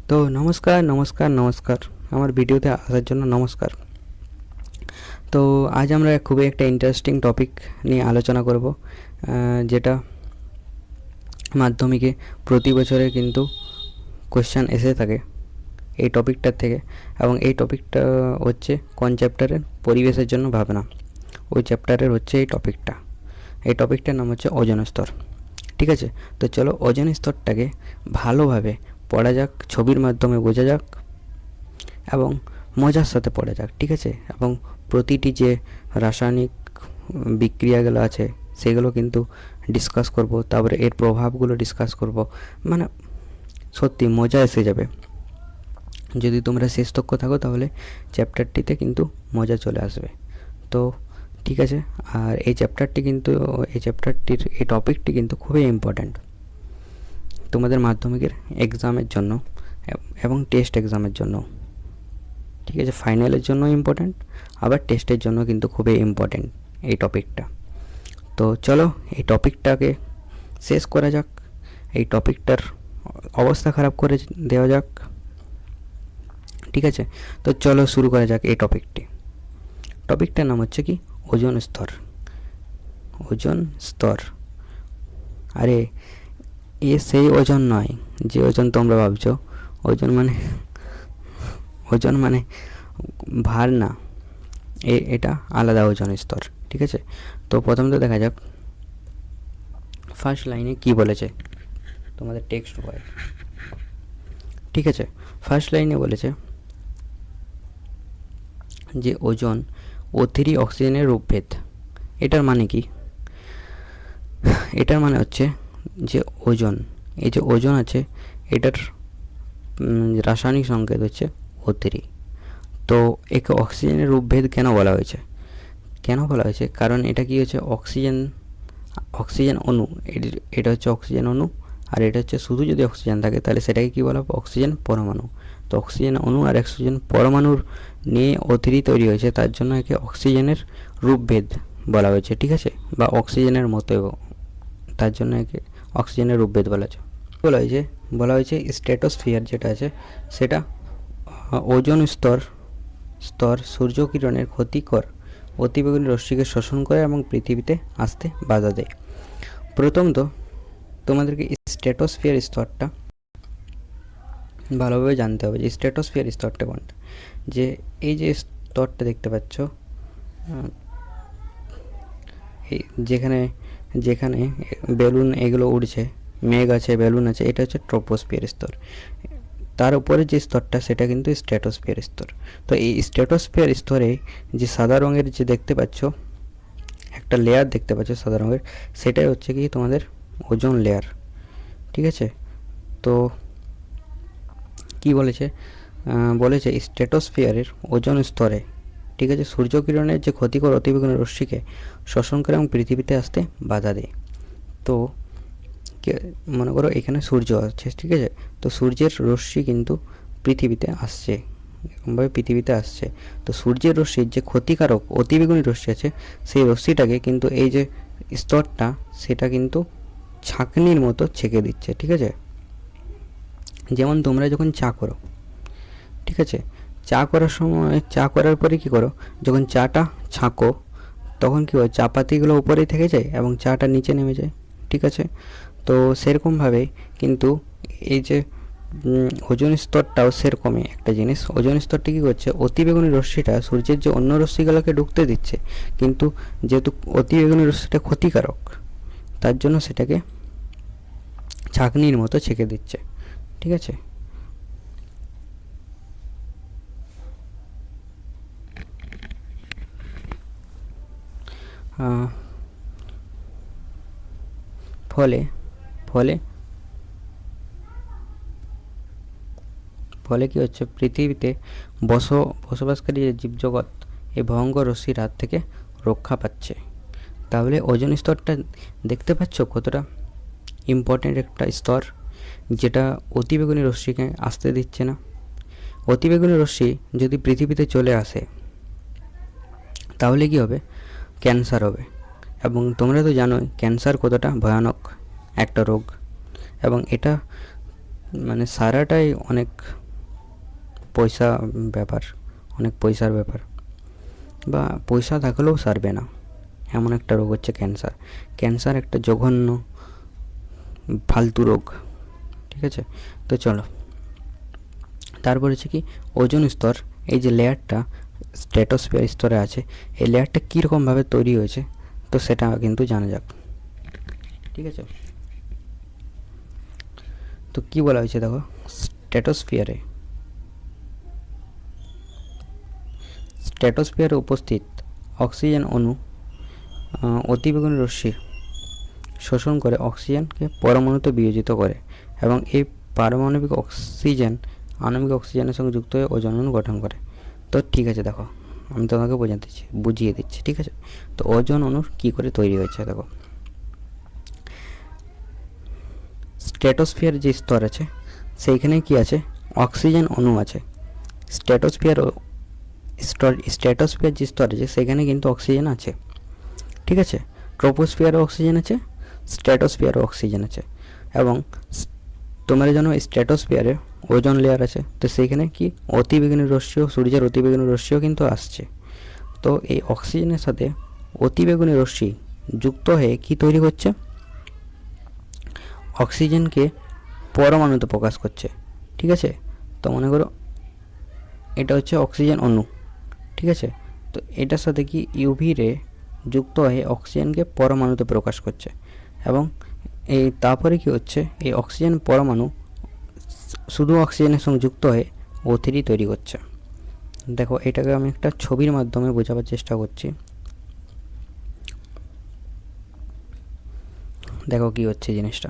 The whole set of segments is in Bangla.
তো নমস্কার নমস্কার নমস্কার, আমার ভিডিওতে আসার জন্য নমস্কার। তো আজ আমরা খুবই একটা ইন্টারেস্টিং টপিক নিয়ে আলোচনা করব, যেটা মাধ্যমিকে প্রতি বছরের কিন্তু কোশ্চেন এসে থাকে এই টপিকটার থেকে। এবং এই টপিকটা হচ্ছে কোন চ্যাপ্টারের? পরিবেশের জন্য ভাবনা, ওই চ্যাপ্টারের হচ্ছে এই টপিকটা। এই টপিকটার নাম হচ্ছে ওজোন স্তর। ঠিক আছে, তো চলো ওজোন স্তরটাকে ভালোভাবে পড়া যাক, ছবির মাধ্যমে বোঝা যাক এবং মজার সাথে পড়া যাক। ঠিক আছে, এবং প্রতিটি যে রাসায়নিক বিক্রিয়াগুলো আছে সেগুলো কিন্তু ডিসকাস করব, তারপরে এর প্রভাবগুলো ডিসকাস করব। মানে সত্যি মজা এসে যাবে। যদি তোমরা শেষ তক্ষ থাকো তাহলে চ্যাপ্টারটিতে কিন্তু মজা চলে আসবে। তো ঠিক আছে, আর এই চ্যাপ্টারটির এই টপিকটি কিন্তু খুবই ইম্পর্ট্যান্ট তোমাদের মাধ্যমিকের এক্সামের জন্য এবং টেস্ট এক্সামের জন্য। ঠিক আছে, ফাইনালের জন্য ইম্পর্ট্যান্ট, আবার টেস্টের জন্য কিন্তু খুবই ইম্পর্ট্যান্ট এই টপিকটা। তো চলো এই টপিকটাকে শেষ করা যাক, এই টপিকটার অবস্থা খারাপ করে দেওয়া যাক। ঠিক আছে, তো চলো শুরু করা যাক এই টপিকটার নাম হচ্ছে কি? ওজোন স্তর। ওজোন স্তর, আরে এ সেই ওজন নয় যে ওজন তোমরা ভাবছো। ওজন মানে ভার না, এটা আলাদা ওজোন স্তর। ঠিক আছে, তো প্রথমত দেখা যাক ফার্স্ট লাইনে কি বলেছে তোমাদের টেক্সট বই। ঠিক আছে, ফার্স্ট লাইনে বলেছে যে ওজন ও 3 অক্সিজেনের রূপভেদ। এটার মানে কি? এটার মানে হচ্ছে যে ওজন, এই যে ওজন আছে এটার রাসায়নিক সংকেত হচ্ছে O3। তো একে অক্সিজেনের রূপভেদ কেন বলা হয়েছে? কারণ এটা কি হচ্ছে অক্সিজেন অণু। এটা হচ্ছে অক্সিজেন অণু, আর এটা হচ্ছে শুধু যদি অক্সিজেন থাকে তাহলে সেটাকে কী বলা হবে? অক্সিজেন পরমাণু। তো অক্সিজেন অণু আর অক্সিজেন পরমাণুর নিয়ে O3 তৈরি হয়েছে, তার জন্য একে অক্সিজেনের রূপভেদ বলা হয়েছে। ঠিক আছে, বা অক্সিজেনের মতো, তার জন্য একে অক্সিজেনের রূপভেদ বলা হয়েছে স্ট্র্যাটোস্ফিয়ার যেটা আছে সেটা ওজোন স্তর সূর্যকিরণের ক্ষতিকর অতিবেগুনি রশ্মিকে শোষণ করে এবং পৃথিবীতে আসতে বাধা দেয়। প্রথমত তোমাদেরকে স্ট্র্যাটোস্ফিয়ার স্তরটা ভালোভাবে জানতে হবে যে স্ট্র্যাটোস্ফিয়ার স্তরটা কোনটা। যে এই যে স্তরটা দেখতে পাচ্ছ, যেখানে যেখানে বেলুন এগুলো উড়ছে, মেঘ আছে, বেলুন আছে, এটা হচ্ছে ট্রপোস্ফিয়ার স্তর। তার উপরে যে স্তরটা সেটা কিন্তু স্ট্র্যাটোস্ফিয়ার স্তর। তো এই স্ট্র্যাটোস্ফিয়ার স্তরে যে সাদা রঙের যে দেখতে পাচ্ছ, একটা লেয়ার দেখতে পাচ্ছ সাদা রঙের, সেটাই হচ্ছে কি তোমাদের ওজোন লেয়ার। ঠিক আছে, তো কি বলেছে স্ট্র্যাটোস্ফিয়ারের ওজোন স্তরে, ঠিক আছে, সূর্যকিরণের যে ক্ষতিকর অতিবেগুনি রশ্মিকে শোষণ করে এবং পৃথিবীতে আসতে বাধা দেয়। তো মনে করো এখানে সূর্য আছে, ঠিক আছে, তো সূর্যের রশ্মি কিন্তু পৃথিবীতে আসছে, এরকমভাবে পৃথিবীতে আসছে। তো সূর্যের রশ্মির যে ক্ষতিকারক অতিবেগুনি রশ্মি আছে সেই রশ্মিটাকে কিন্তু এই যে স্তরটা সেটা কিন্তু ছাঁকনির মতো ছেঁকে দিচ্ছে। ঠিক আছে, যেমন তোমরা যখন চা করো, ঠিক আছে, চা করার সময় চা করার পরে কী করো? যখন চাটা ছাঁকো তখন কী হয়? চা পাতিগুলো উপরেই থেকে যায় এবং চাটা নিচে নেমে যায়। ঠিক আছে, তো সেরকমভাবে কিন্তু এই যে ওজোন স্তরটাও সেরকমই একটা জিনিস। ওজোন স্তরটি কী করছে? অতিবেগুনি রশ্মিটা সূর্যের যে অন্য রশ্মিগুলোকে ঢুকতে দিচ্ছে, কিন্তু যেহেতু অতিবেগুনি রশ্মিটা ক্ষতিকারক তার জন্য সেটাকে ছাঁকনির মতো ছেঁকে দিচ্ছে। ঠিক আছে, ফলে ফলে ফলে কী হচ্ছে? পৃথিবীতে বসবাসকারী যে জীবজগৎ এই ভয়ঙ্কর রশ্মির হাত থেকে রক্ষা পাচ্ছে। তাহলে ওজোন স্তরটা দেখতে পাচ্ছ কতটা ইম্পর্ট্যান্ট একটা স্তর, যেটা অতিবেগুনি রশ্মিকে আসতে দিচ্ছে না। অতিবেগুনি রশ্মি যদি পৃথিবীতে চলে আসে তাহলে কি হবে? ক্যান্সার হবে। এবং তোমরা তো জানোই ক্যান্সার কতটা ভয়ানক একটা রোগ, এবং এটা মানে সারাটাই অনেক পয়সা ব্যাপার, অনেক পয়সার ব্যাপার, বা পয়সা থাকলেও সারবে না এমন একটা রোগ হচ্ছে ক্যান্সার। ক্যান্সার একটা জঘন্য ফালতু রোগ, ঠিক আছে। তো চলো, তারপর হচ্ছে কি ওজোন স্তর, এই যে লেয়ারটা স্ট্র্যাটোস্ফিয়ার স্তরে আছে, এই লেয়ারটা কীরকমভাবে তৈরি হয়েছে তো সেটা কিন্তু জানা যাক, ঠিক আছে। তো কি বলা হয়েছে দেখো, স্ট্র্যাটোস্ফিয়ারে উপস্থিত অক্সিজেন অণু অতিবেগুনি রশ্মি শোষণ করে অক্সিজেনকে পরমাণুতে বিয়োজিত করে এবং এই পারমাণবিক অক্সিজেন আণবিক অক্সিজেনের সঙ্গে যুক্ত হয়ে ওজোন অণু গঠন করে। তো ঠিক আছে, দেখো আমি তোমাকে বুঝিয়ে দিচ্ছি, ঠিক আছে। তো ওজোন অণু কী করে তৈরি হয়েছে দেখো, স্ট্র্যাটোস্ফিয়ার যে স্তর আছে সেইখানে কি আছে, অক্সিজেন অণু আছে। স্ট্র্যাটোস্ফিয়ার যে স্তর আছে সেখানে কিন্তু অক্সিজেন আছে, ঠিক আছে। ট্রোপোস্ফিয়ারও অক্সিজেন আছে, স্ট্র্যাটোস্ফিয়ারও অক্সিজেন আছে, এবং তোমরা জানো স্ট্র্যাটোস্ফিয়ারে ওজোন লেয়ার আছে, তো সেইখানে কি অতিবেগুনি রশ্মিও, সূর্যের অতিবেগুনি রশ্মিও কিন্তু আসছে। তো এই অক্সিজেনের সাথে অতিবেগুনি রশ্মি যুক্ত হয়ে কি তৈরি করছে, অক্সিজেনকে পরমাণুতে প্রকাশ করছে, ঠিক আছে। তো মনে করো এটা হচ্ছে অক্সিজেন অণু, ঠিক আছে। তো এটার সাথে কি ইউভি রে যুক্ত হয়ে অক্সিজেনকে পরমাণুতে প্রকাশ করছে, এবং এই তারপরে কি হচ্ছে, এই অক্সিজেন পরমাণু শুধু অক্সিজেনের সঙ্গে যুক্ত হয়ে O3 তৈরি করছে। দেখো এটাকে আমি একটা ছবির মাধ্যমে বোঝাবার চেষ্টা করছি, দেখো কি হচ্ছে জিনিসটা।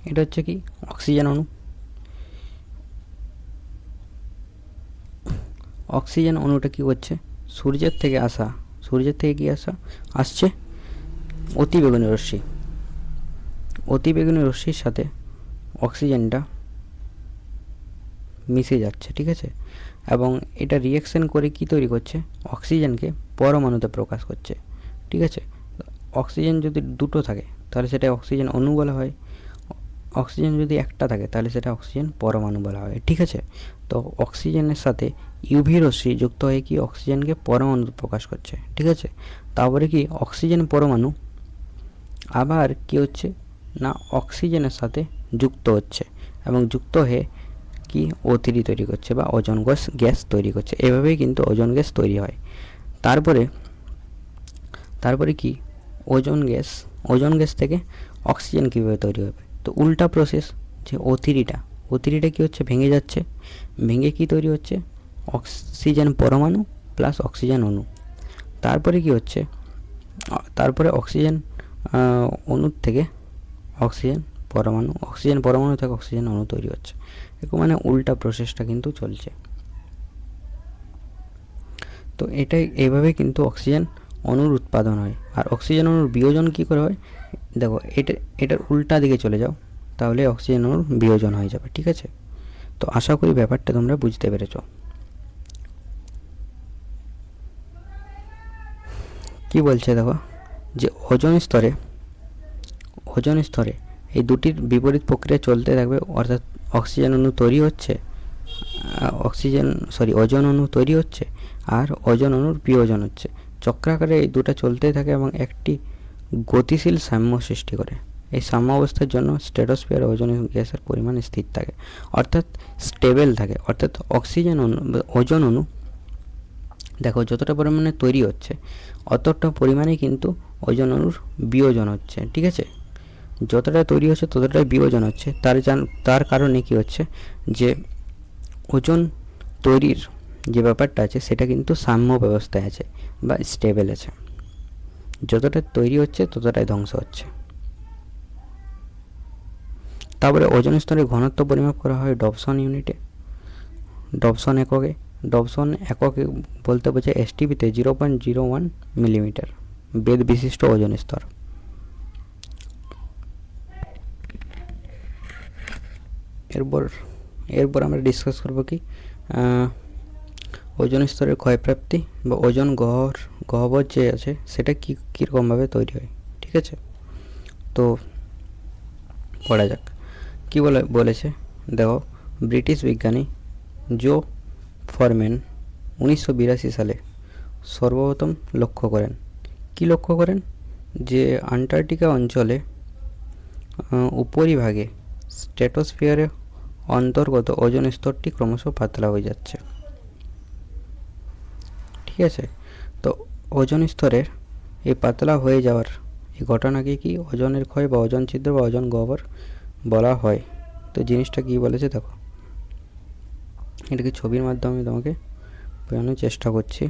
এটা হচ্ছে কি অক্সিজেন অণু, অক্সিজেন অণুটা কি করছে, সূর্যের থেকে কি আসছে অতিবেগুনি রশ্মি, অতিবেগুনি রশ্মির সাথে অক্সিজেনটা মিশে যাচ্ছে, ঠিক আছে। এবং এটা রিঅ্যাকশন করে কি তৈরি করছে, অক্সিজেনকে পরমাণুতে প্রকাশ করছে, ঠিক আছে। অক্সিজেন যদি দুটো থাকে তাহলে সেটা অক্সিজেন অণু বলা হয়, অক্সিজেন যদি একটা থাকে তাহলে সেটা অক্সিজেন পরমাণু বলা হয়, ঠিক আছে। তো অক্সিজেনের সাথে ইউভি রশ্মি যুক্ত হয়ে কি অক্সিজেনকে পরমাণুতে প্রকাশ করছে, ঠিক আছে। তারপরে কি অক্সিজেন পরমাণু আবার কি হচ্ছে না, অক্সিজেনের সাথে যুক্ত হচ্ছে এবং যুক্ত হয়ে কি O3 তৈরি করছে বা ওজোন গ্যাস তৈরি করছে। এভাবেই কিন্তু ওজোন গ্যাস তৈরি হয়। তারপরে কি ওজোন গ্যাস থেকে অক্সিজেন কীভাবে তৈরি হবে, তো উল্টা প্রসেস, যে O3টা কী হচ্ছে, ভেঙে যাচ্ছে, ভেঙে কি তৈরি হচ্ছে, অক্সিজেন পরমাণু প্লাস অক্সিজেন অণু। তারপরে কি হচ্ছে, তারপরে অক্সিজেন অণুর থেকে অক্সিজেন পরমাণু থেকে অক্সিজেন অণু তৈরি হচ্ছে। এরকম মানে উল্টা প্রসেসটা কিন্তু চলছে। তো এইভাবে কিন্তু অক্সিজেন অণুর উৎপাদন হয়। আর অক্সিজেন অণুর বিয়োজন কী করে হয়, দেখো এটার উল্টা দিকে চলে যাও, তাহলে অক্সিজেন অণুর বিয়োজন হয়ে যাবে, ঠিক আছে। তো আশা করি ব্যাপারটা তোমরা বুঝতে পেরেছ। কি বলছে দেখো, যে ওজোন স্তরে এই দুটির বিপরীত প্রক্রিয়া চলতে থাকবে, অর্থাৎ অক্সিজেন অণু তৈরি হচ্ছে, ওজোন অণু তৈরি হচ্ছে আর ওজোন অণুর বিয়োজন হচ্ছে। চক্রাকারে এই দুটো চলতেই থাকে এবং একটি গতিশীল সাম্য সৃষ্টি করে। এই সাম্য অবস্থার জন্য স্ট্র্যাটোস্ফিয়ার ওজোন গ্যাসের পরিমাণ স্থির থাকে, অর্থাৎ স্টেবল থাকে। অর্থাৎ ওজোন অণু দেখো যতটা পরিমাণে তৈরি হচ্ছে অতটা পরিমাণেই কিন্তু ওজোন অণুর বিয়োজন হচ্ছে, ঠিক আছে। যতটা তৈরি হচ্ছে ততটাই বিয়োজন হচ্ছে। তার কারণে কি হচ্ছে, যে ওজোন তৈরির যে ব্যাপারটা আছে সেটা কিন্তু সাম্য ব্যবস্থায় আছে বা স্টেবল আছে। যতটা তৈরি হচ্ছে ততটাই ধ্বংস হচ্ছে। তারপরে ওজোন স্তরের ঘনত্ব পরিমাপ করা হয় ডবসন ইউনিটে, ডবসন এককে বলতে বোঝায় STPতে 0.01 মিলিমিটার বেদ বিশিষ্ট ওজোন স্তর। এরপর আমরা ডিসকাস করব কি ওজোন স্তরের ক্ষয়প্রাপ্তি বা ওজোন গহ্বর যে আছে সেটা কীরকমভাবে তৈরি হয়। ঠিক আছে, তো পড়া যাক কী বলেছে। দেখো, ব্রিটিশ বিজ্ঞানী জো ফরম্যান 1982 সালে সর্বপ্রথম লক্ষ্য করেন। কি লক্ষ্য করেন? যে আন্টার্কটিকা অঞ্চলে উপরিভাগে স্ট্র্যাটোস্ফিয়ারের অন্তর্গত ওজোন স্তরটি ক্রমশ পাতলা হয়ে যাচ্ছে। ঠিক আছে, তো ওজোন স্তরের এই পাতলা হয়ে যাওয়ার এই ঘটনাকে কি ওজনের ক্ষয় বা ওজোন ছিদ্র বা ওজোন গহ্বর বলা হয়। তো জিনিসটা কি বলেছে দেখো, এটাকে ছবির মাধ্যমে তোমাকে বোঝানোর চেষ্টা করছি।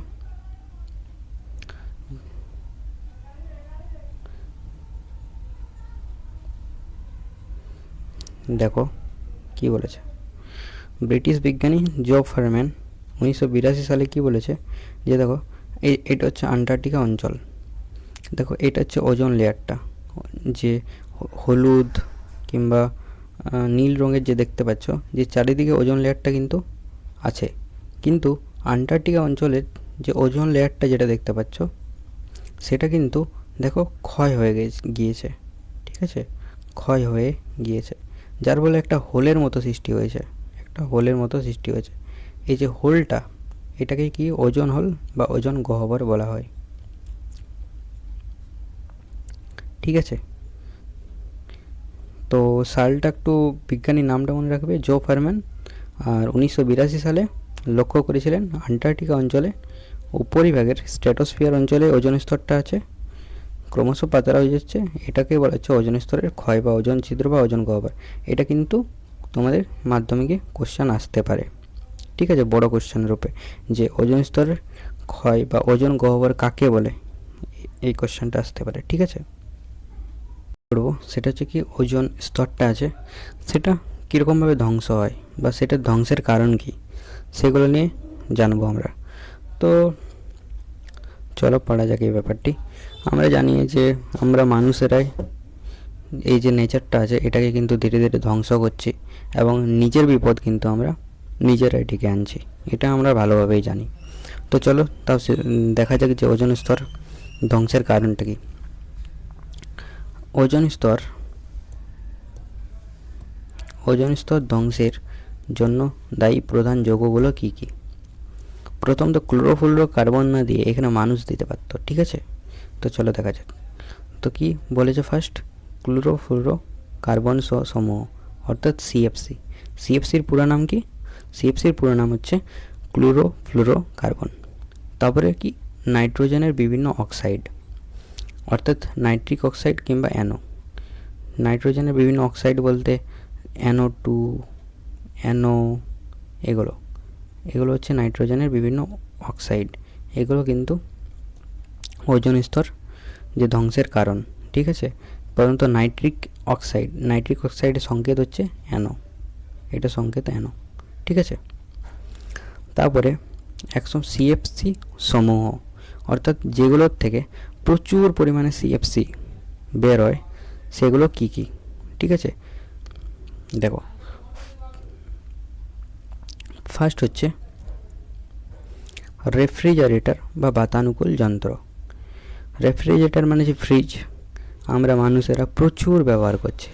দেখো কি বলেছে, ব্রিটিশ বিজ্ঞানী জো ফারম্যান 1982 সালে কি বলেছে যে দেখো, এটা হচ্ছে আন্টার্কটিকা অঞ্চল। দেখো এটা হচ্ছে ওজোন লেয়ারটা, যে হলুদ কিংবা নীল রঙের যে দেখতে পাচ্ছ, যে চারিদিকে ওজোন লেয়ারটা কিন্তু আছে, কিন্তু আন্টার্কটিকা অঞ্চলের যে ওজোন লেয়ারটা যেটা দেখতে পাচ্ছ সেটা কিন্তু দেখো ক্ষয় হয়ে গিয়েছে। ঠিক আছে, ক্ষয় হয়ে গিয়েছে, যার ফলে একটা হোলের মতো সৃষ্টি হয়েছে, একটা হোলের মতো সৃষ্টি হয়েছে। এই যে হোলটা, এটাকে কি ওজোন হোল বা ওজোন গহ্বর বলা হয়। ঠিক আছে, তো সালটা একটু বিজ্ঞানীর নামটা মনে রাখবে, জো ফারম্যান। আর 1982 সালে লক্ষ্য করেছিলেন আন্টার্কটিকা অঞ্চলে উপরিভাগের স্ট্র্যাটোস্ফিয়ার অঞ্চলে ওজোন স্তরটা আছে ক্রমশ পাতলা হয়ে যাচ্ছে, এটাকে বলা হচ্ছে ওজোন স্তরের ক্ষয় বা ওজোন ছিদ্র বা ওজোন গহ্বর। এটা কিন্তু তোমাদের মাধ্যমিকে কোশ্চেন আসতে পারে। ঠিক আছে, বড় কোশ্চেন রূপে, যে ওজোন স্তরের ক্ষয় বা ওজোন গহ্বর কাকে বলে, এই কোশ্চেনটা আসতে পারে। ঠিক আছে, করবো সেটা হচ্ছে কি ওজোন স্তরটা আছে সেটা কীরকমভাবে ধ্বংস হয় বা সেটার ধ্বংসের কারণ কি, সেগুলো নিয়ে জানবো আমরা। তো চলো পড়া যাক এই ব্যাপারটি। আমরা জানি যে আমরা মানুষেরাই এই যে নেচারটা আছে এটাকে কিন্তু ধীরে ধীরে ধ্বংস করছি এবং নিজের বিপদ কিন্তু আমরা নিজেরাই ডেকে আনছি, এটা আমরা ভালোভাবেই জানি। তো চলো তাও দেখা যাক যে ওজোন স্তর ধ্বংসের কারণটা কি। ওজোন স্তর ধ্বংসের জন্য দায়ী প্রধান যৌগগুলো কি কি। প্রথম তো ক্লোরোফ্লোরো কার্বন না দিয়ে এখানে মানুষ দিতে পারতো। ঠিক আছে, তো চলো দেখা যাক। তো কি বলেছে ফার্স্ট, ক্লোরোফ্লোরো কার্বন সমূহ অর্থাৎ সিএফসি। সিএফসির পুরো নাম কি? সিএফসির পুরো নাম হচ্ছে ক্লোরোফ্লোরো কার্বন। তারপরে কি নাইট্রোজেনের বিভিন্ন অক্সাইড অর্থাৎ নাইট্রিক অক্সাইড কিংবা অ্যানো। নাইট্রোজেনের বিভিন্ন অক্সাইড বলতে NO2, NO, এগুলো হচ্ছে নাইট্রোজেনের বিভিন্ন অক্সাইড। এগুলো কিন্তু ওজোন স্তর যে ধ্বংসের কারণ। ঠিক আছে, প্রধানত নাইট্রিক অক্সাইডের সংকেত হচ্ছে NO, এটা সংকেত NO। ঠিক আছে, তারপরে একদম সিএফসি সমূহ অর্থাৎ যেগুলোর থেকে প্রচুর পরিমাণে সিএফসি বের হয় সেগুলো কি কি। ঠিক আছে, দেখো ফার্স্ট হচ্ছে রেফ্রিজারেটর বা বাতানুকূল যন্ত্র। রেফ্রিজারেটর মানে যে ফ্রিজ, আমরা মানুষেরা প্রচুর ব্যবহার করছি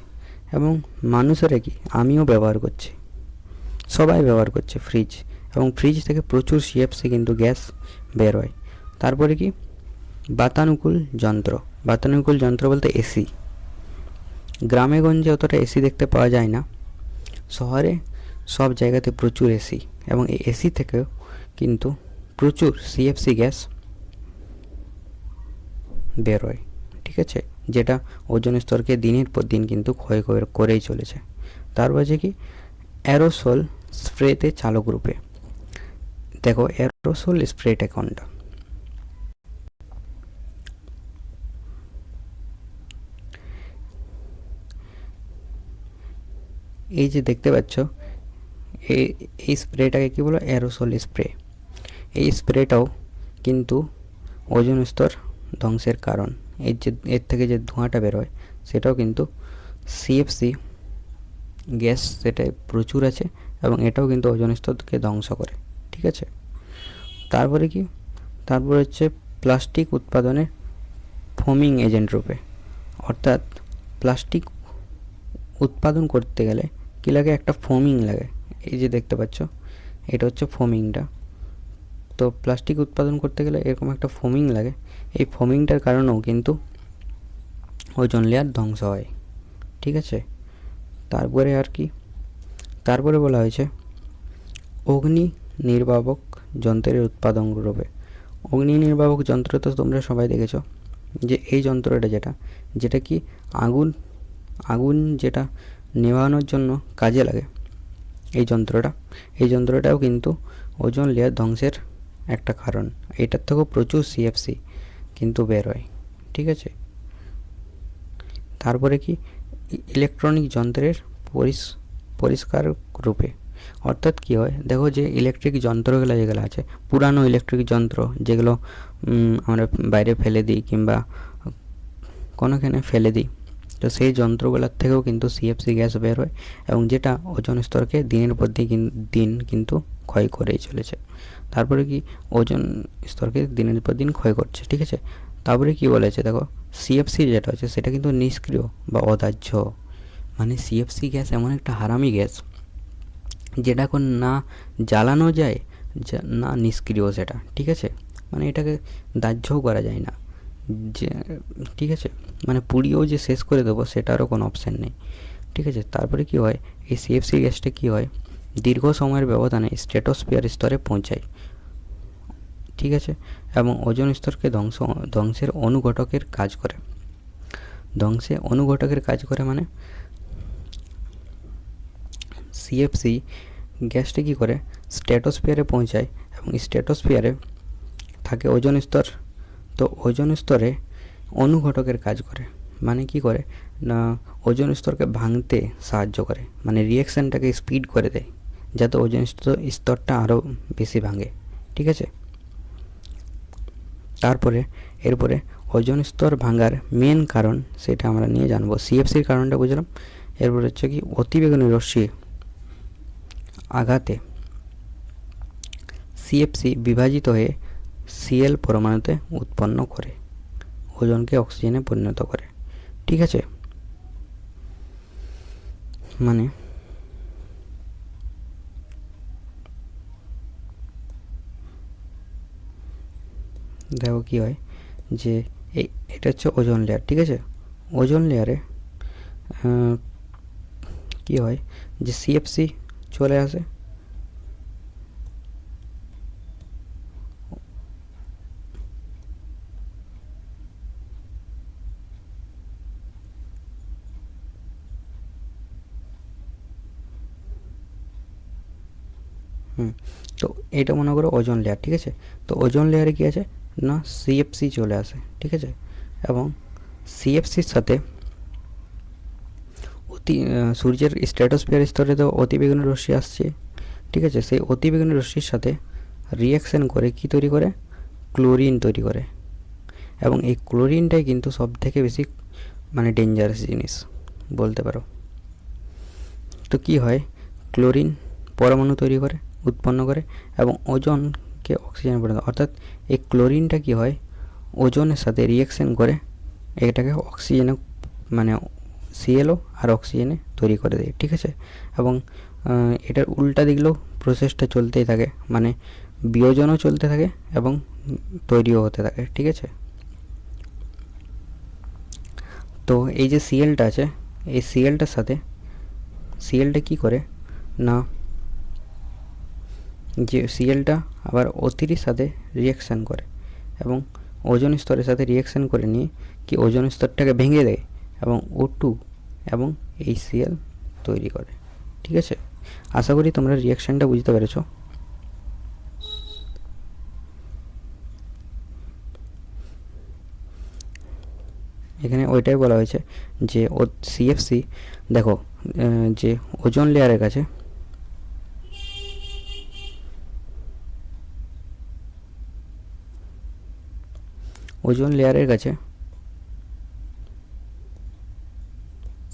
এবং মানুষেরা কি আমিও ব্যবহার করছি, সবাই ব্যবহার করছে ফ্রিজ, এবং ফ্রিজ থেকে প্রচুর সিএফসি কিন্তু গ্যাস বের হয়। তারপরে কি বাতানুকূল যন্ত্র বলতে এসি। গ্রামে গঞ্জে অতটা এসি দেখতে পাওয়া যায় না, শহরে সব জায়গাতে প্রচুর এসি, এবং এই এসি থেকেও কিন্তু প্রচুর সিএফসি গ্যাস বের হয়। ঠিক আছে, যেটা ওজোন স্তরকে দিনের পর দিন কিন্তু ক্ষয় করেই চলেছে। তারপর যে কি অ্যারোসল স্প্রেতে চালক রূপে। দেখো অ্যারোসল স্প্রেটা কোনটা, এই যে দেখতে পাচ্ছ এই স্প্রেটাকে কি বলো, অ্যারোসল স্প্রে। এই স্প্রেটাও কিন্তু ওজোন স্তর ধ্বংসের কারণ। এর থেকে যে ধোঁয়াটা বেরোয় সেটাও কিন্তু সিএফসি গ্যাস সেটা প্রচুর আছে এবং এটাও কিন্তু ওজোন স্তরকে ধ্বংস করে। ঠিক আছে, তারপরে কি, তারপর হচ্ছে প্লাস্টিক উৎপাদনের ফোমিং এজেন্ট রূপে। অর্থাৎ প্লাস্টিক উৎপাদন করতে গেলে কী লাগে, একটা ফোমিং লাগে। এই যে দেখতে পাচ্ছ, এটা হচ্ছে ফোমিংটা। তো প্লাস্টিক উৎপাদন করতে গেলে এরকম একটা ফোমিং লাগে। এই ফোমিংটার কারণেও কিন্তু ওজোন লেয়ার ধ্বংস হয়। ঠিক আছে, তারপরে আর কি, তারপরে বলা হয়েছে অগ্নি নির্বাপক যন্ত্রের উৎপাদন রূপে। অগ্নি নির্বাপক যন্ত্র তো তোমরা সবাই দেখেছো, যে এই যন্ত্রটা যেটা কি আগুন যেটা নেভানোর জন্য কাজে লাগে। এই যন্ত্রটাও কিন্তু ওজোন লেয়ার ধ্বংসের একটা কারণ। এটার থেকেও প্রচুর সিএফসি কিন্তু বের হয়। ঠিক আছে, তারপরে কি ইলেকট্রনিক যন্ত্রের পরিষ্কার রূপে। অর্থাৎ কী হয়, দেখো যে ইলেকট্রিক যন্ত্রগুলো যেগুলো আছে, পুরানো ইলেকট্রিক যন্ত্র যেগুলো আমরা বাইরে ফেলে দিই কিংবা কোনোখানে ফেলে দিই, তো সেই যন্ত্রগুলোর থেকেও কিন্তু সিএফসি গ্যাস বের হয়, এবং যেটা ওজোন স্তরকে দিনের পর দিন কিন্তু ক্ষয় করেই চলেছে। তারপরে কি ওজোন স্তরকে দিনের পর দিন ক্ষয় করছে। ঠিক আছে, তারপরে কি বলেছে দেখো, সিএফসি যেটা হচ্ছে সেটা কিন্তু নিষ্ক্রিয় বা অদাহ্য। মানে সিএফসি গ্যাস এমন একটা হারামি গ্যাস যেটা এখন না জ্বালানো যায় না নিষ্ক্রিয় সেটা। ঠিক আছে, মানে এটাকে দাহ্যও করা যায় না, যে ঠিক আছে, মানে পুড়িয়েও যে শেষ করে দেবো সেটারও কোনো অপশান নেই। ঠিক আছে, তারপরে কি হয়, এই সিএফসি গ্যাসটা কি হয়, দীর্ঘ সময়ের ব্যবধানে স্ট্র্যাটোস্ফিয়ার স্তরে পৌঁছায়। ঠিক আছে, এবং ওজোন স্তরকে ধ্বংসের অনুঘটকের কাজ করে। মানে সিএফসি গ্যাসটা কী করে, স্ট্র্যাটোস্ফিয়ারে পৌঁছায় এবং স্ট্র্যাটোস্ফিয়ারে থাকে ওজোন স্তর। তো ওজোন স্তরে অনুঘটকের কাজ করে, মানে কি করে না, ওজোন স্তরকে ভাঙতে সাহায্য করে, মানে রিয়াকশানটাকে স্পিড করে দেয় যাতে ওজোন স্তরটা আরও বেশি ভাঙে। ঠিক আছে, এরপরে ওজোন স্তর ভাঙার মেন কারণ সেটা আমরা নিয়ে জানবো। সিএফসির কারণটা বুঝলাম। এরপর হচ্ছে কি অতিবেগুনি রশ্মি আঘাতে সিএফসি বিভাজিত হয়ে সিএল পরমাণুতে উৎপন্ন করে ওজনকে অক্সিজেনে পরিণত করে। ঠিক আছে, মানে দেখো কী হয় যে এটা হচ্ছে ওজোন লেয়ার। ঠিক আছে, ওজোন লেয়ারে কী হয় যে সিএফসি চলে আসে, তো এটা মনে করো ওজোন লেয়ার। ঠিক আছে, তো ওজোন লেয়ারে কী আছে না, সিএফসি চলে আসে। ঠিক আছে, এবং সিএফসির সাথে সূর্যের স্ট্র্যাটোস্ফিয়ার স্তরে তো অতিবেগুনি রশ্মি আসছে। ঠিক আছে, সেই অতিবেগুনি রশ্মির সাথে রিয়াকশান করে কি তৈরি করে, ক্লোরিন তৈরি করে। এবং এই ক্লোরিনটাই কিন্তু সব থেকে বেশি মানে ডেঞ্জারাস জিনিস বলতে পারো। তো কি হয়, ক্লোরিন পরমাণু উৎপন্ন করে এবং ওজনকে অক্সিজেনে পরিণত, অর্থাৎ এই ক্লোরিনটা কি হয়, ওজনের সাথে রিয়াকশান করে এটাকে অক্সিজেনে, মানে সিএলও আর অক্সিজেনে তৈরি করে দেয়। ঠিক আছে, এবং এটার উল্টা দিকলেও প্রসেসটা চলতেই থাকে, মানে বিয়োজনও চলতে থাকে এবং তৈরিও হতে থাকে। ঠিক আছে, তো এই যে সিএলটা আছে, এই সিএলটার সাথে সিএলটা কী করে না, যে সিএলটা আবার O3 সাথে রিয়াকশান করে এবং ওজোন স্তরের সাথে রিয়াকশান করে নিয়ে কি ওজোন স্তরটাকে ভেঙে দেয় এবং O2 এবং HCl তৈরি করে। ঠিক আছে, আশা করি তোমরা রিয়াকশানটা বুঝতে পেরেছো। এখানে ওইটাই বলা হয়েছে যে সিএফসি দেখো যে ওজোন লেয়ারের কাছে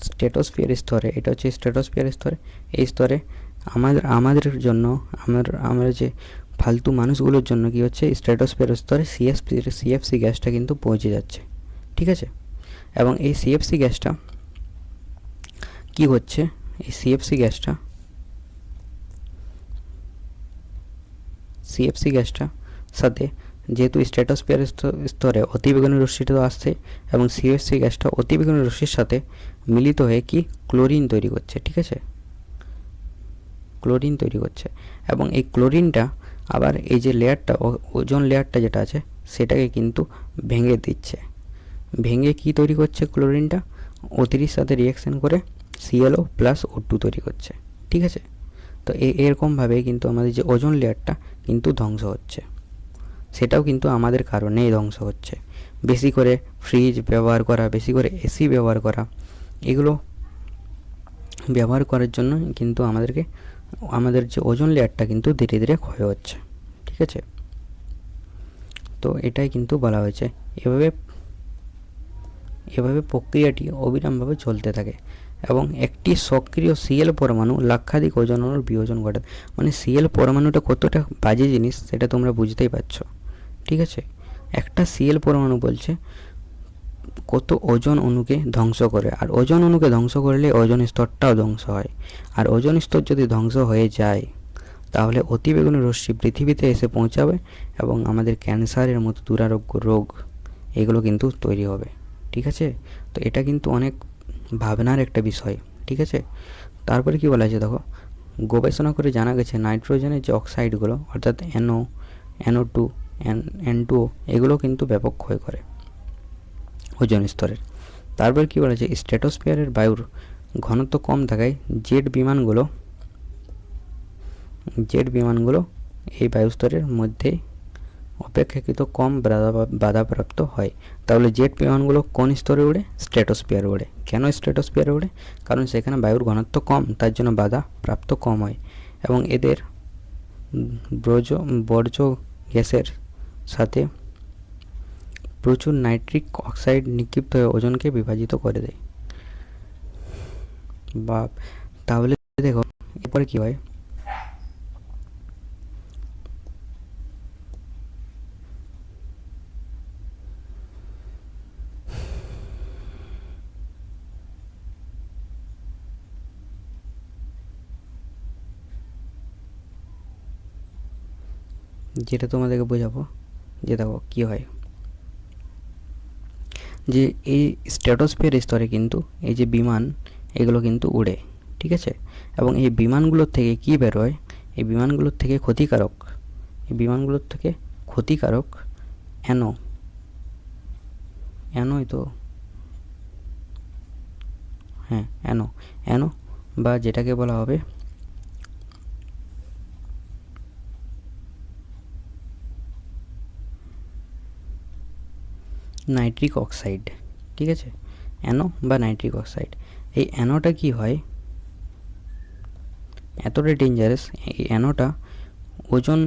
স্ট্র্যাটোস্ফিয়ার স্তরে, এটা হচ্ছে স্ট্র্যাটোস্ফিয়ার স্তরে, এই স্তরে আমাদের জন্য আমরা যে ফালতু মানুষগুলোর জন্য কি হচ্ছে, স্ট্র্যাটোস্ফিয়ার স্তরে সিএফসি গ্যাসটা কিন্তু পৌঁছে যাচ্ছে, ঠিক আছে। এবং এই সিএফসি গ্যাসটা কি হচ্ছে, এই সিএফসি গ্যাসটা সাথে যেহেতু স্ট্র্যাটোস্ফিয়ার স্তরে অতিবেগুনি রশ্মিটা আসছে এবং সিএফসি গ্যাসটা অতিবেগুনি রশ্মির সাথে মিলিত হয়ে কি ক্লোরিন তৈরি করছে, ঠিক আছে, ক্লোরিন তৈরি করছে। এবং এই ক্লোরিনটা আবার এই যে লেয়ারটা, ওজোন লেয়ারটা যেটা আছে সেটাকে কিন্তু ভেঙে দিচ্ছে। ভেঙে কি তৈরি করছে, ক্লোরিনটা O3 সাথে রিয়াকশান করে ClO+O2 তৈরি করছে, ঠিক আছে। তো এরকমভাবে কিন্তু আমাদের যে ওজোন লেয়ারটা কিন্তু ধ্বংস হচ্ছে, সেটাও কিন্তু আমাদের কারণেই ধ্বংস হচ্ছে। বেশি করে ফ্রিজ ব্যবহার করা, বেশি করে এসি ব্যবহার করা, এগুলো ব্যবহার করার জন্য কিন্তু আমাদের যে ওজোন লেয়ারটা কিন্তু ধীরে ধীরে ক্ষয় হচ্ছে, ঠিক আছে। তো এটাই কিন্তু বলা হয়েছে, এভাবে প্রক্রিয়াটি অবিরামভাবে চলতে থাকে এবং একটি সক্রিয় সিএল পরমাণু লাক্ষাধিক ওজোন অণুর বিয়োজন ঘটায়। মানে সিএল পরমাণুটা কতটা বাজে জিনিস সেটা তোমরা বুঝতেই পারছো, ঠিক আছে। একটা সিএল পরমাণু বলছে কত ওজোন অণুকে ধ্বংস করে, আর ওজোন অণুকে ধ্বংস করলে ওজোন স্তরটাও ধ্বংস হয়। আর ওজোন স্তর যদি ধ্বংস হয়ে যায় তাহলে অতিবেগুনি রশ্মি পৃথিবীতে এসে পৌঁছাবে এবং আমাদের ক্যান্সারের মতো দুরারোগ্য রোগ এগুলো কিন্তু তৈরি হবে, ঠিক আছে। তো এটা কিন্তু অনেক ভাবনার একটা বিষয়, ঠিক আছে। তারপরে কি বলা আছে দেখো, গবেষণা করে জানা গেছে নাইট্রোজেনের যে অক্সাইডগুলো অর্থাৎ NO2 N2O এগুলো কিন্তু ব্যাপক ক্ষয় করে ওজোন স্তরের। তারপর কি বলা আছে, স্ট্র্যাটোস্ফিয়ারের বায়ুর ঘনত্ব কম থাকায় জেট বিমানগুলো এই বায়ুস্তরের মধ্যে অপেক্ষাকৃত কম বাধাপ্রাপ্ত হয়। তাহলে জেট বিমানগুলো কোন স্তরে ওড়ে, স্ট্র্যাটোস্ফিয়ারে ওড়ে। কেন স্ট্র্যাটোস্ফিয়ারে ওড়ে, কারণ সেখানে বায়ুর ঘনত্ব কম, তার জন্য বাধাপ্রাপ্ত কম হয় এবং এদের বর্জ্য গ্যাসের সাথে প্রচুর নাইট্রিক অক্সাইড নিক্ষিপ্ত হয়ে ওজোনকে বিভাজিত করে দেয়। তাহলে দেখো এরপরে কি হয়, যেটা তোমাদেরকে বোঝাবো, যে দেখো কী হয়, যে এই স্ট্র্যাটোস্ফিয়ার স্তরে কিন্তু এই যে বিমান এগুলো কিন্তু উড়ে, ঠিক আছে। এবং এই বিমানগুলোর থেকে কী বেরোয়, এই বিমানগুলোর থেকে ক্ষতিকারক অ্যানোই তো হ্যাঁ অ্যানো বা যেটাকে বলা হবে নাইট্রিক অক্সাইড, ঠিক আছে, অ্যানো বা নাইট্রিক অক্সাইড। এই অ্যানোটা কি হয়, এতটা ডেঞ্জারাস, এই অ্যানোটা ওজোন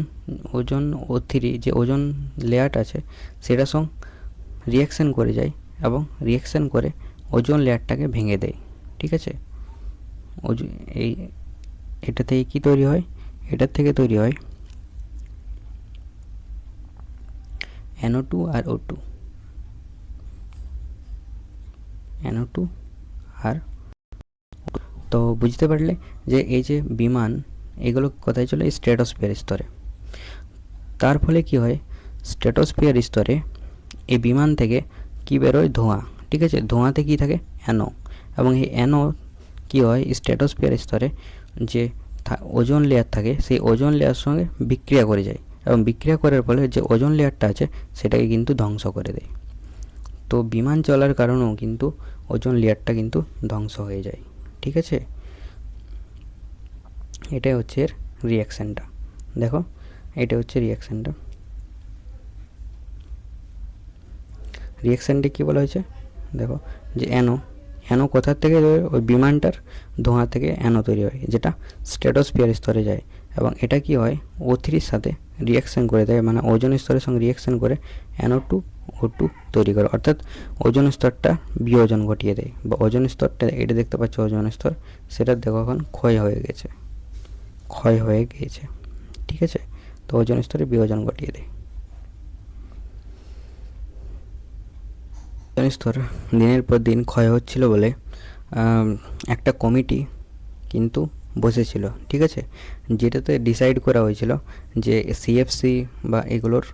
O3 যে ওজোন লেয়ারটা আছে সেটার সঙ্গে রিয়াকশান করে যায় এবং রিয়াকশান করে ওজোন লেয়ারটাকে ভেঙে দেয়, ঠিক আছে। এটা থেকে কী তৈরি হয়, এটার থেকে তৈরি হয় NO2 আর O2, NO2 আর তো বুঝতে পারলে যে এই যে বিমান এগুলো কোথায় চলে, স্ট্র্যাটোস্ফিয়ার স্তরে। তার ফলে কি হয়, স্ট্র্যাটোস্ফিয়ার স্তরে এই বিমান থেকে কি বেরোয়, ধোঁয়া, ঠিক আছে। ধোঁয়াতে কি থাকে, অ্যানো, এবং এই অ্যানো কি হয়, স্ট্র্যাটোস্ফিয়ার স্তরে যে ওজোন লেয়ার থাকে সেই ওজোন লেয়ার সঙ্গে বিক্রিয়া করে যায় এবং বিক্রিয়া করার ফলে যে ওজোন লেয়ারটা আছে সেটাকে কিন্তু ধ্বংস করে দেয়। তো বিমান চলার কারণেও কিন্তু ওজোন লেয়ারটা কিন্তু ধ্বংস হয়ে যায়, ঠিক আছে। এটাই হচ্ছে এর রিয়াকশানটা, দেখো এটা হচ্ছে রিয়াকশানটি কী বলা হয়েছে, দেখো যে অ্যানো কোথার থেকে ওই বিমানটার ধোঁয়া থেকে অ্যানো তৈরি হয় যেটা স্ট্র্যাটোস্ফিয়ার স্তরে যায় এবং এটা কি হয়, O3 সাথে রিয়াকশান করে দেয়, মানে ওজোন স্তরের সঙ্গে রিয়াকশান করে NO2O2 তৈরি করে, অর্থাৎ ওজোন স্তরটা বিয়োজন ঘটিয়ে দেয় বা ওজোন স্তরটা, এটা দেখতে পাচ্ছ ওজোন স্তর, সেটা দেখো এখন ক্ষয় হয়ে গেছে, ঠিক আছে। তো ওজোন স্তরে বিভাজন ঘটিয়ে দেয়। ওজোন স্তর দিনের পর দিন ক্ষয় হচ্ছিল বলে একটা কমিটি কিন্তু বসেছিল, ঠিক আছে, যেটাতে ডিসাইড করা হয়েছিল যে সিএফসি বা এগুলোর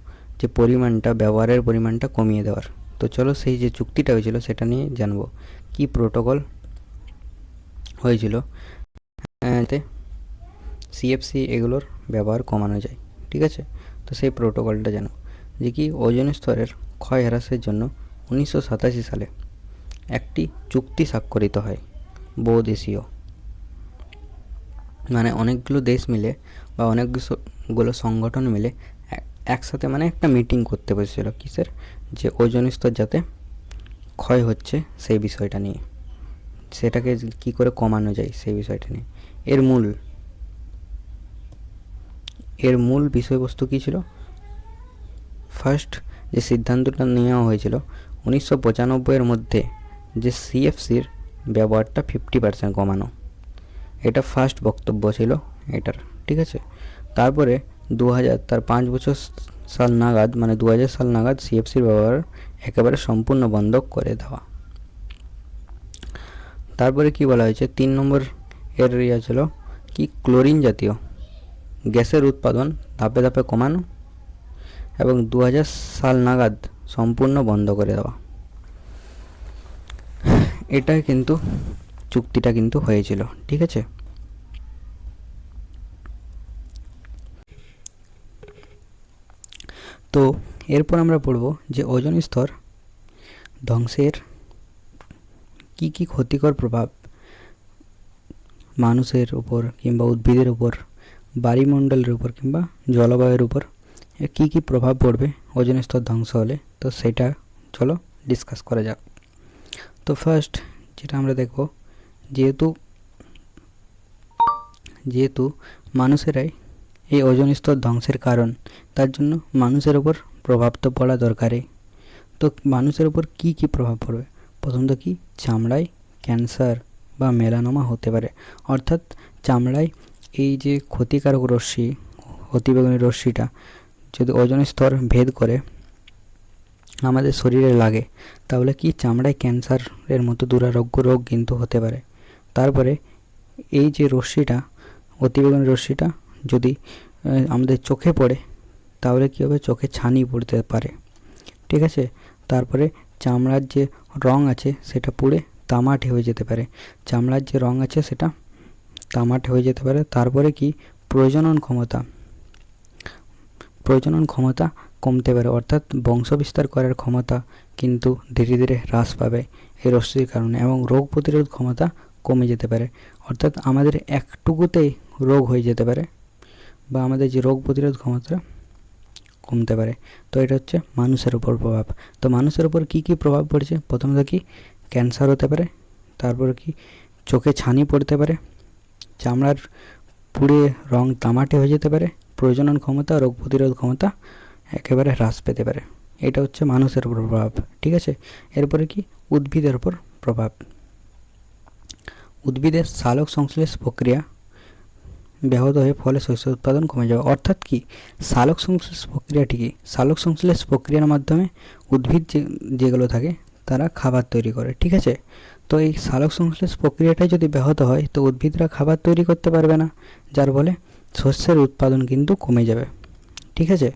যে পরিমাণটা, ব্যবহারের পরিমাণটা কমিয়ে দেওয়ার। তো চলো সেই যে চুক্তিটা হয়েছিল সেটা নিয়ে জানবো, কি প্রোটোকল হয়েছিল যাতে সিএফসি এগুলোর ব্যবহার কমানো যায়, ঠিক আছে। তো সেই প্রোটোকলটা জানো যে কি ওজোন স্তরের ক্ষয় হ্রাসের জন্য 1987 সালে একটি চুক্তি স্বাক্ষরিত হয় বহুদেশীয়, মানে অনেকগুলো দেশ মিলে বা অনেকগুলো সংগঠন মিলে একসাথে মানে একটা মিটিং করতে বসেছিল, কিসের, যে ওজোন স্তর যাতে ক্ষয় হচ্ছে সেই বিষয়টা নিয়ে, সেটাকে কি করে কমানো যায় সেই বিষয়টা নিয়ে। এর মূল বিষয়বস্তু কী ছিল? ফার্স্ট যে সিদ্ধান্তটা নেওয়া হয়েছিল 1995-এর মধ্যে যে সিএফসির ব্যবহারটা 50% কমানো, এটা ফার্স্ট বক্তব্য ছিল এটার, ঠিক আছে। তারপরে 2000 তার 5 বছর সাল নাগাদ, মানে 2000 সাল নাগাদ সিএফসির ব্যবহার একেবারে সম্পূর্ণ বন্ধ করে দেওয়া। তারপরে কি বলা হয়েছে, 3 নম্বর এর ইয়ে ছিল কি, ক্লোরিন জাতীয় গ্যাসের উৎপাদন ধাপে ধাপে কমানো এবং 2000 সাল নাগাদ সম্পূর্ণ বন্ধ করে দেওয়া। এটা কিন্তু চুক্তিটা কিন্তু হয়েছিল, ঠিক আছে। তো এরপর আমরা পড়ব যে ওজোন স্তর ধ্বংসের কি কি ক্ষতিকর প্রভাব মানুষের উপর কিংবা উদ্ভিদের উপর, বায়ুমণ্ডলের উপর কিংবা জলবায়ুর উপর কি কি প্রভাব পড়বে ওজোন স্তর ধ্বংস হলে। তো সেটা চলো ডিসকাস করা যাক। তো ফার্স্ট যেটা আমরা দেখব, যেহেতু মানুষেরাই এই ওজোন স্তর ধ্বংসের কারণ, তার জন্য মানুষের উপর প্রভাব তো পড়া দরকারই। তো মানুষের উপর কি কি প্রভাব পড়বে? প্রথমত কি, চামড়ায় ক্যান্সার বা মেলানোমা হতে পারে, অর্থাৎ চামড়ায় এই যে ক্ষতিকারক রশ্মি, অতিবেগুনি রশ্মিটা যদি ওজোন স্তর ভেদ করে আমাদের শরীরে লাগে, তাহলে কি চামড়ায় ক্যান্সারের মতো দুরারোগ্য রোগ কিন্তু হতে পারে। তারপরে এই যে রশ্মিটা, অতিবেগুনি রশ্মিটা যদি আমাদের চোখে পড়ে তাহলে কী হবে, চোখে ছানি পড়তে পারে, ঠিক আছে। তারপরে চামড়ার যে রং আছে সেটা পুড়ে তামাটে হয়ে যেতে পারে, চামড়ার যে রং আছে সেটা তামাটে হয়ে যেতে পারে। তারপরে কি, প্রজনন ক্ষমতা কমতে পারে, অর্থাৎ বংশবিস্তার করার ক্ষমতা কিন্তু ধীরে ধীরে হ্রাস পাবে এই রশ্মির কারণে, এবং রোগ প্রতিরোধ ক্ষমতা কমে যেতে পারে, অর্থাৎ আমাদের একটুকুতেই রোগ হয়ে যেতে পারে বা আমাদের যে রোগ প্রতিরোধ ক্ষমতা কমতে পারে। তো এটা হচ্ছে মানুষের উপর প্রভাব। তো মানুষের উপর কি কি প্রভাব পড়ছে? প্রথমত কি, ক্যান্সার হতে পারে, তারপর কি চোখে ছানি পড়তে পারে, চামড়ার পুড়ে রং তামাটে হয়ে যেতে পারে, প্রজনন ক্ষমতা, রোগ প্রতিরোধ ক্ষমতা একেবারে হ্রাস পেতে পারে। এটা হচ্ছে মানুষের উপর প্রভাব, ঠিক আছে। এরপরে কি, উদ্ভিদের উপর প্রভাব। উদ্ভিদের সালোক সংশ্লেষ প্রক্রিয়া ব্যাহত হয়ে ফলে শস্য উৎপাদন কমে যাবে, অর্থাৎ কি, সালোক সংশ্লেষ প্রক্রিয়াটি কি, সালোক সংশ্লেষ প্রক্রিয়ার মাধ্যমে উদ্ভিদ যেগুলো থাকে তারা খাবার তৈরি করে, ঠিক আছে। তো এই সালোক সংশ্লেষ প্রক্রিয়াটাই যদি ব্যাহত হয় তো উদ্ভিদরা খাবার তৈরি করতে পারবে না, যার ফলে শস্যের উৎপাদন কিন্তু কমে যাবে, ঠিক আছে।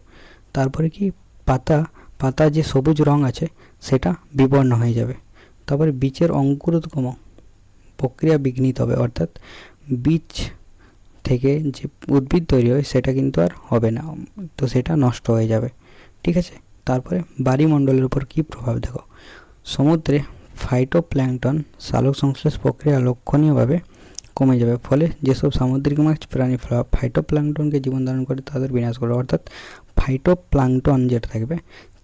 তারপরে কি, পাতা যে সবুজ রং আছে সেটা বিবর্ণ হয়ে যাবে। তারপরে বীজের অঙ্কুরোদ্গম প্রক্রিয়া বিঘ্নিত হবে, অর্থাৎ বীজ থেকে যে উদ্ভিদ তৈরি হয় সেটা কিন্তু আর হবে না, তো সেটা নষ্ট হয়ে যাবে, ঠিক আছে। তারপরে বায়ুমণ্ডলের উপর কি প্রভাব দেখো, সমুদ্রে ফাইটোপ্ল্যাঙ্কটন সালোক সংশ্লেষ প্রক্রিয়া লক্ষণীয়ভাবে কমে যাবে, ফলে যেসব সামুদ্রিক মাছ প্রাণী ফাইটোপ্ল্যাঙ্কটনকে জীবন ধারণ করে তাদের বিনাশ করবে, অর্থাৎ ফাইটোপ্ল্যাঙ্কটন যেটা থাকবে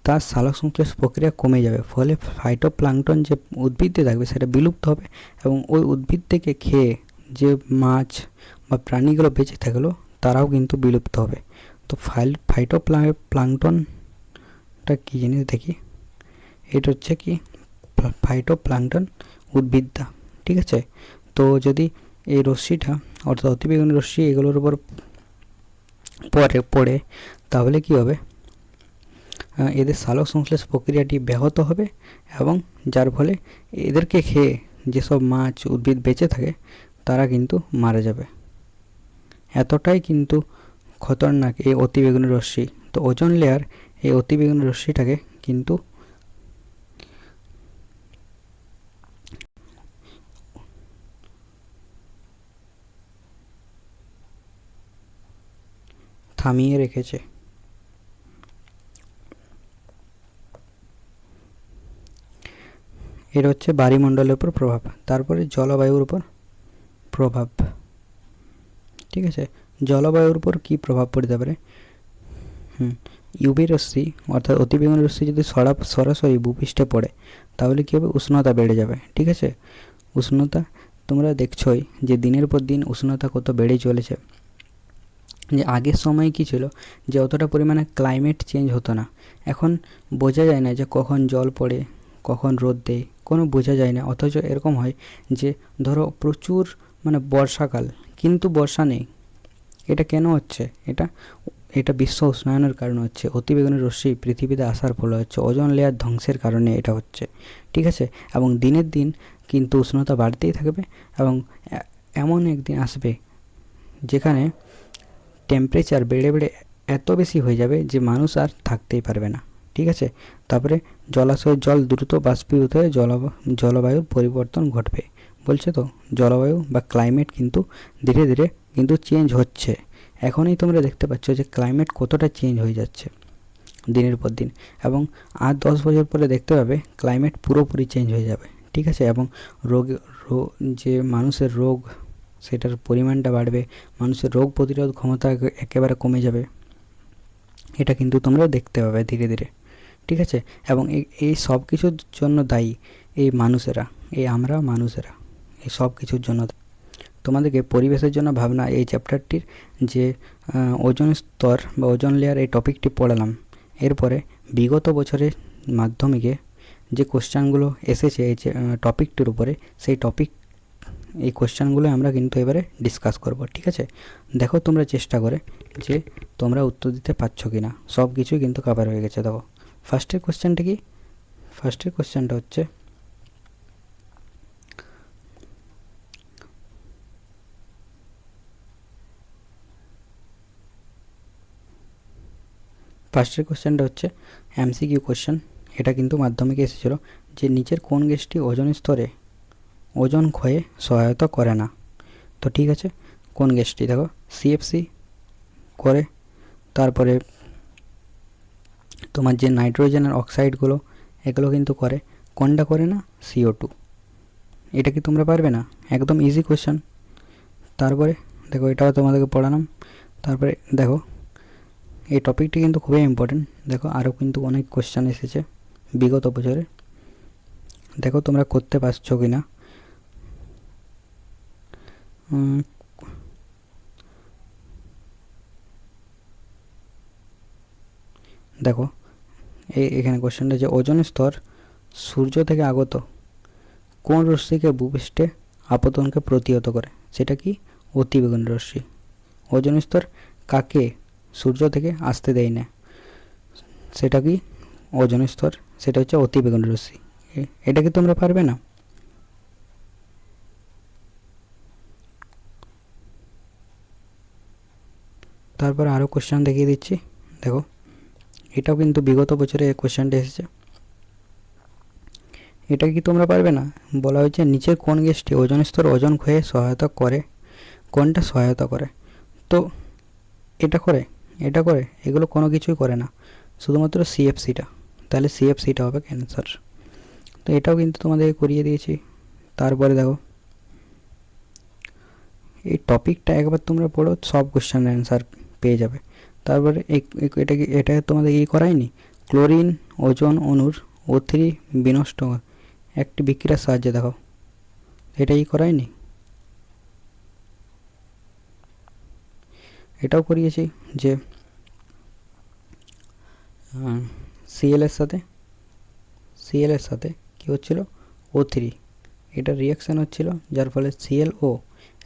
তার সালোক সংশ্লেষ প্রক্রিয়া কমে যাবে, ফলে ফাইটোপ্ল্যাঙ্কটন যে উদ্ভিদে থাকবে সেটা বিলুপ্ত হবে এবং ওই উদ্ভিদ থেকে খেয়ে যে মাছ বা প্রাণীগুলো বেঁচে থাকলো তারাও কিন্তু বিলুপ্ত হবে। তো ফাইটোপ্ল্যাঙ্কটনটা কী জিনিস দেখি, এটা হচ্ছে কি, ফাইটোপ্ল্যাঙ্কটন উদ্ভিদটা, ঠিক আছে। তো যদি এই রশ্মিটা অর্থাৎ অতিবেগুনি রশ্মি এগুলোর উপর পড়ে, তাহলে কি হবে, এদের সালোক সংশ্লেষ প্রক্রিয়াটি ব্যাহত হবে এবং যার ফলে এদেরকে খেয়ে যেসব মাছ উদ্ভিদ বেঁচে থাকে তারা কিন্তু মারা যাবে। এতটাই কিন্তু খতরনাক এই অতিবেগুনি রশ্মি। তো ওজোন লেয়ার এই অতিবেগুনি রশ্মিটাকে কিন্তু থামিয়ে রেখেছে। এটা হচ্ছে বায়ুমণ্ডলের উপর প্রভাব। তারপরে জলবায়ুর উপর প্রভাব। ঠিক আছে, জলবায়ুর উপর কী প্রভাব পড়তে পারে? ইউভি রশ্মি অর্থাৎ অতিবেগুনি রশ্মি যদি সরাসরি ভূপৃষ্ঠে পড়ে তাহলে কী হবে, উষ্ণতা বেড়ে যাবে। ঠিক আছে, উষ্ণতা তোমরা দেখছোই যে দিনের পর দিন উষ্ণতা কত বেড়ে চলেছে। যে আগের সময় কি ছিল, যে অতটা পরিমাণে ক্লাইমেট চেঞ্জ হতো না। এখন বোঝা যায় না যে কখন জল পড়ে কখন রোদ দেয়, কোনো বোঝা যায় না। অথচ এরকম হয় যে ধরো প্রচুর মানে বর্ষাকাল কিন্তু বর্ষা নেই। এটা কেন হচ্ছে? এটা বিশ্ব উষ্ণায়নের কারণে হচ্ছে। অতিবেগুনি রশ্মি পৃথিবীতে আসার ফলে হচ্ছে, ওজোন লেয়ার ধ্বংসের কারণে এটা হচ্ছে। ঠিক আছে, এবং দিনের দিন কিন্তু উষ্ণতা বাড়তেই থাকবে এবং এমন একদিন আসবে যেখানে টেম্পারেচার বেড়ে বেড়ে এত বেশি হয়ে যাবে যে মানুষ আর থাকতেই পারবে না। ঠিক আছে, তারপরে জলাশয়ের জল দ্রুত বাষ্পীভূত হয়ে জলবায়ুর পরিবর্তন ঘটবে। বলছে তো জলবায়ু বা ক্লাইমেট কিন্তু ধীরে ধীরে কিন্তু চেঞ্জ হচ্ছে। এখনই তোমরা দেখতে পাচ্ছ যে ক্লাইমেট কতটা চেঞ্জ হয়ে যাচ্ছে দিনের পর দিন, এবং আর 10 বছর পরে দেখতে পাবে ক্লাইমেট পুরোপুরি চেঞ্জ হয়ে যাবে। ঠিক আছে, এবং যে মানুষের রোগ সেটার পরিমাণটা বাড়বে, মানুষের রোগ প্রতিরোধ ক্ষমতা একেবারে কমে যাবে। এটা কিন্তু তোমরা দেখতে পাবে ধীরে ধীরে। ঠিক আছে, এবং এই সব কিছুর জন্য দায়ী এই মানুষেরা, আমরা মানুষেরা এই সব কিছুর জন্য। তোমাদেরকে পরিবেশের জন্য ভাবনা এই চ্যাপ্টারটির যে ওজোন স্তর বা ওজোন লেয়ার এই টপিকটি পড়ালাম। এরপরে বিগত বছরের মাধ্যমিকে যে কোশ্চেনগুলো এসেছে এই টপিকটির উপরে, সেই এই কোশ্চেনগুলো আমরা কিন্তু এবারে ডিসকাস করব। ঠিক আছে, দেখো তোমরা চেষ্টা করে যে তোমরা উত্তর দিতে পারছো কি না। সব কিছুই কিন্তু কভার হয়ে গেছে। দেখো ফার্স্টের কোশ্চেনটা কি? ফার্স্টের কোশ্চেনটা হচ্ছে এমসিকিউ কোশ্চেন। এটা কিন্তু মাধ্যমিকে এসেছিলো যে নিচের কোন গ্যাসটি ওজোন স্তরে ওজোন ক্ষয়ে সহায়তা করে না। তো ঠিক আছে, কোন গ্যাসটি? দেখো সিএফসি করে, তারপরে তোমার যে নাইট্রোজেনের অক্সাইডগুলো এগুলো কিন্তু করে। কোনটা করে না? CO2। এটা কি তোমরা পারবে না? একদম ইজি কোশ্চেন। তারপরে দেখো এটাও তোমাদেরকে পড়ালাম। তারপরে দেখো এই টপিকটি কিন্তু খুবই ইম্পর্টেন্ট। দেখো আরও কিন্তু অনেক কোশ্চেন এসেছে বিগত বছরে, দেখো তোমরা করতে পারছো কি না। দেখো এখানে কোশ্চেনটা যে ওজোন স্তর সূর্য থেকে আগত কোন রশ্মিকে ভূপৃষ্ঠে আপতনকে প্রতিহত করে? সেটা কি? অতিবেগুনি রশ্মি। ওজোন স্তর কাকে সূর্য থেকে আসতে দেয় না? সেটা কি? ওজোন স্তর, সেটা হচ্ছে অতিবেগুনি রশ্মি। এটা কি তোমরা পারবে না? তারপর আরও কোশ্চেন দেখিয়ে দিচ্ছি। দেখো এটাও কিন্তু বিগত বছরে কোশ্চেনটা এসেছে। এটা কি তোমরা পারবে না? বলা হয়েছে নিচের কোন গ্যাসটি ওজোন স্তর ওজোন ক্ষয়ে সহায়তা করে? কোনটা সহায়তা করে? তো এটা করে এগুলো কোনো কিছুই করে না, শুধুমাত্র সিএফসিটা। তাহলে সিএফসিটা হবে ক্যান্সার। তো এটাও কিন্তু তোমাদেরকে করিয়ে দিয়েছি। তারপরে দেখো এই টপিকটা একবার তোমরা পড়ো, সব কোশ্চেনের অ্যান্সার পেয়ে যাবে। তারপরে এটা তোমাদের করায়নি, ক্লোরিন ওজোন অণুর O3 বিনষ্ট একটি বিক্রিয়ার সাহায্যে দেখো, এটা করায়নি? এটাও করিয়েছি যে সিএল এর সাথে কী হচ্ছিল? O3, এটা রিয়াকশান হচ্ছিল যার ফলে ClO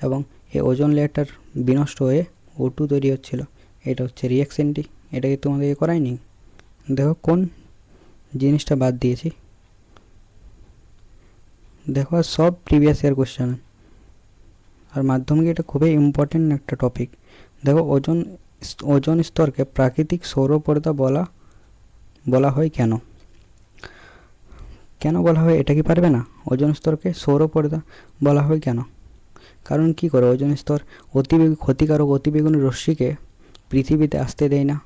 এবং এই ওজোন লেয়ারটার বিনষ্ট হয়ে O2 তৈরি হচ্ছিল। এটা হচ্ছে রিঅ্যাকশনটি, এটা কি তোমাদেরকে করায়নি? দেখো কোন জিনিসটা বাদ দিয়েছি, দেখো সব প্রিভিয়াস ইয়ার কোশ্চেন, আর মাধ্যমিকে এটা খুবই ইম্পর্টেন্ট একটা টপিক। দেখো ওজন স্তরকে প্রাকৃতিক সৌরপর্দা বলা হয় কেন? কেন বলা হয় এটা কি পারবে না? ওজন স্তরকে সৌরপর্দা বলা হয় কেন? কারণ কি করে ওজন স্তর ক্ষতিকারক অতিবেগুনি রশ্মিকে পৃথিবীতে আসতে দেয় না,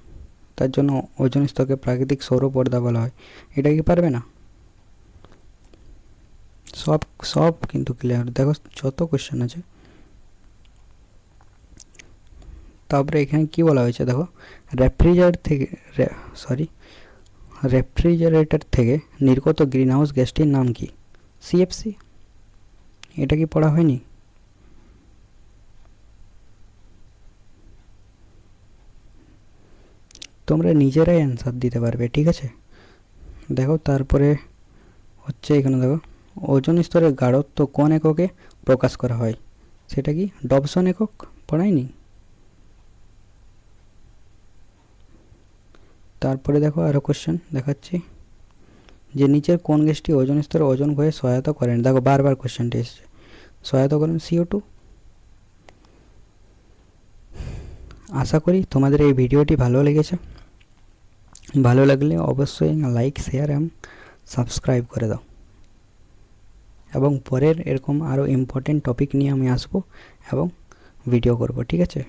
তার জন্য ওজন স্তরকে প্রাকৃতিক সৌরপর্দা বলা হয়। এটা কি পারবে না? সব কিন্তু ক্লিয়ার, দেখো যত কোশ্চেন আছে। তারপরে এখানে কি বলা হয়েছে দেখো, রেফ্রিজারেটর থেকে নির্গত গ্রিনহাউস গ্যাসটির নাম কি? সিএফসি। এটা কি পড়া হয়নি? তোমরা নিজেরাই অ্যান্সার দিতে পারবে, ঠিক আছে? দেখো তারপরে হচ্ছে এখানে দেখো, ওজন স্তরের গাঢ়ত্ব কোন এককে প্রকাশ করা হয়? সেটা কি ডবসন একক? পড়ায়নি? তারপরে দেখো আরও কোশ্চেন দেখাচ্ছি, যে নিচের কোন গ্যাসটি ওজন স্তরে ওজন ক্ষয়ে সহায়তা করেন? দেখো বারবার কোশ্চেনটি এসেছে, সহায়তা করেন CO2। আশা করি তোমাদের এই ভিডিওটি ভালো লেগেছে। ভালো লাগলে অবশ্যই লাইক, শেয়ার এবং সাবস্ক্রাইব করে দাও, এবং পরের এরকম আরও ইম্পর্টেন্ট টপিক নিয়ে আমি আসবো এবং ভিডিও করব, ঠিক আছে?